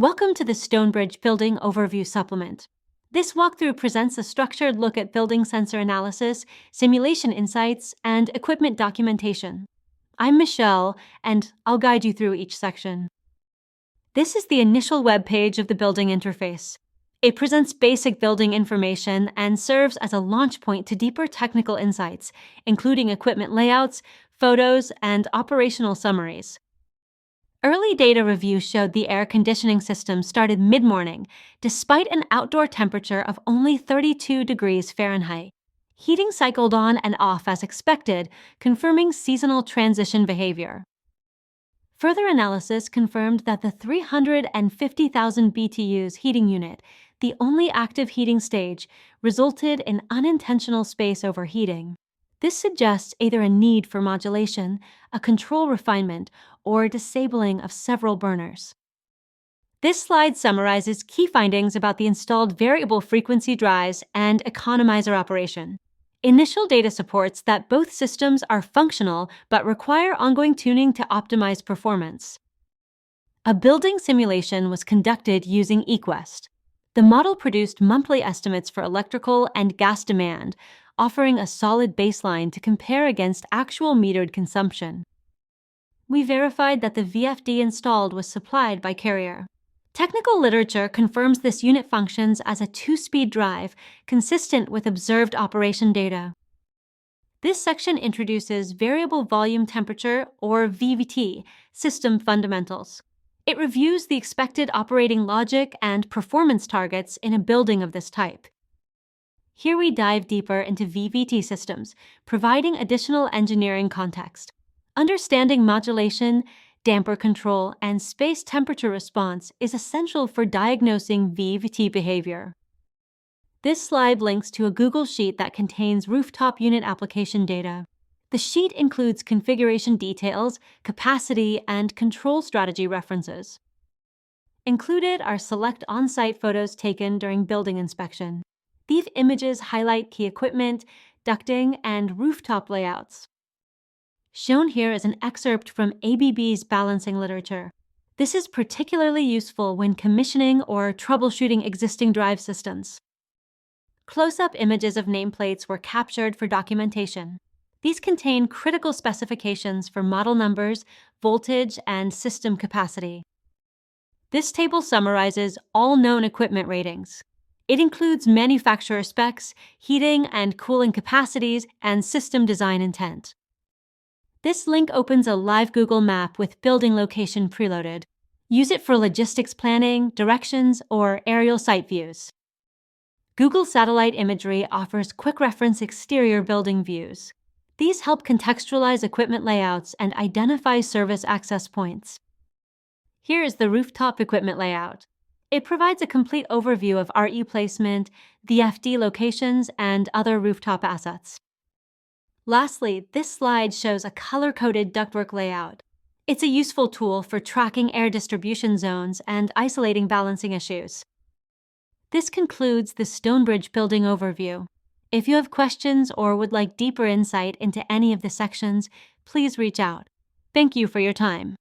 Welcome to the Stonebridge Building Overview Supplement. This walkthrough presents a structured look at building sensor analysis, simulation insights, and equipment documentation. I'm Michelle, and I'll guide you through each section. This is the initial web page of the building interface. It presents basic building information and serves as a launch point to deeper technical insights, including equipment layouts, photos, and operational summaries. Early data reviews showed the air conditioning system started mid-morning, despite an outdoor temperature of only 32 degrees Fahrenheit. Heating cycled on and off as expected, confirming seasonal transition behavior. Further analysis confirmed that the 350,000 BTUs heating unit, the only active heating stage, resulted in unintentional space overheating. This suggests either a need for modulation, a control refinement, or disabling of several burners. This slide summarizes key findings about the installed variable frequency drives and economizer operation. Initial data supports that both systems are functional but require ongoing tuning to optimize performance. A building simulation was conducted using eQuest. The model produced monthly estimates for electrical and gas demand, offering a solid baseline to compare against actual metered consumption. We verified that the VFD installed was supplied by Carrier. Technical literature confirms this unit functions as a two-speed drive, consistent with observed operation data. This section introduces variable volume temperature, or VVT, system fundamentals. It reviews the expected operating logic and performance targets in a building of this type. Here we dive deeper into VVT systems, providing additional engineering context. Understanding modulation, damper control, and space temperature response is essential for diagnosing VVT behavior. This slide links to a Google Sheet that contains rooftop unit application data. The sheet includes configuration details, capacity, and control strategy references. Included are select on-site photos taken during building inspection. These images highlight key equipment, ducting, and rooftop layouts. Shown here is an excerpt from ABB's balancing literature. This is particularly useful when commissioning or troubleshooting existing drive systems. Close-up images of nameplates were captured for documentation. These contain critical specifications for model numbers, voltage, and system capacity. This table summarizes all known equipment ratings. It includes manufacturer specs, heating and cooling capacities, and system design intent. This link opens a live Google map with building location preloaded. Use it for logistics planning, directions, or aerial site views. Google Satellite Imagery offers quick reference exterior building views. These help contextualize equipment layouts and identify service access points. Here is the rooftop equipment layout. It provides a complete overview of RE placement, VFD locations, and other rooftop assets. Lastly, this slide shows a color-coded ductwork layout. It's a useful tool for tracking air distribution zones and isolating balancing issues. This concludes the Stonebridge building overview. If you have questions or would like deeper insight into any of the sections, please reach out. Thank you for your time.